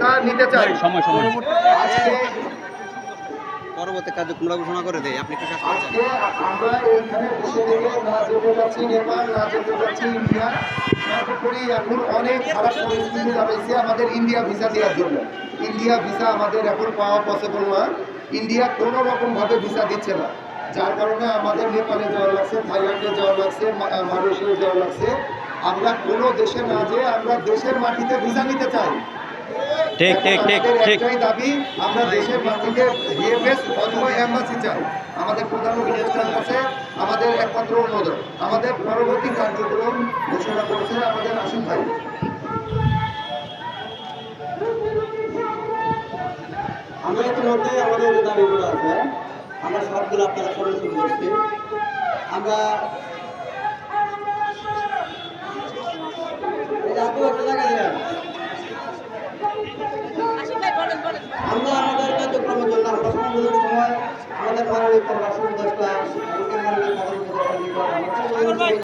Visa নিতে চাই। পরবর্তী কার্যক্রম ঘোষণা করে দেয়। আপনি কি আজকে আমরা এখানে দেশে থেকে না যেতে যাচ্ছি নেপাল, না যেতে যাচ্ছি ইন্ডিয়া, সর্বোপরি এখন অনেক খারাপ পরিস্থিতি দাঁড়িয়েছে আমাদের ইন্ডিয়া ভিসা দেওয়ার জন্য। ইন্ডিয়া ভিসা আমাদের এখন পাওয়া পসিবল না। ইন্ডিয়া কোনো রকমভাবে ভিসা দিচ্ছে না, যার কারণে আমাদের নেপালে যাওয়া লাগছে, থাইল্যান্ডে যাওয়া লাগছে, মালয়েশিয়া যাওয়া লাগছে। আমরা কোনো দেশে না যেয়ে আমরা দেশের মাটিতে ভিসা নিতে চাই। ঠিক ঠিক ঠিক ঠিক একটাই দাবি, আমরা দেশের মাটিতে ভিএফএস অথবা এম্বাসি চাই। আমাদের প্রধান উপদেষ্টার কাছে আমাদের একমাত্র অনুরোধ, আমাদের পরবর্তী কার্যক্রম ঘোষণা করেছে আমাদের আসিফ ভাই। আমরা ইতিমধ্যে আমাদের যে দাবিগুলো আছে আমরা সবগুলো আপনারা সম্মুখীন করছি। আমরা আমরা আমাদের কার্যক্রমের জন্য আমরা সম্বোধনের সময় আমাদের মাননীয় পররাষ্ট্র উপদেষ্টা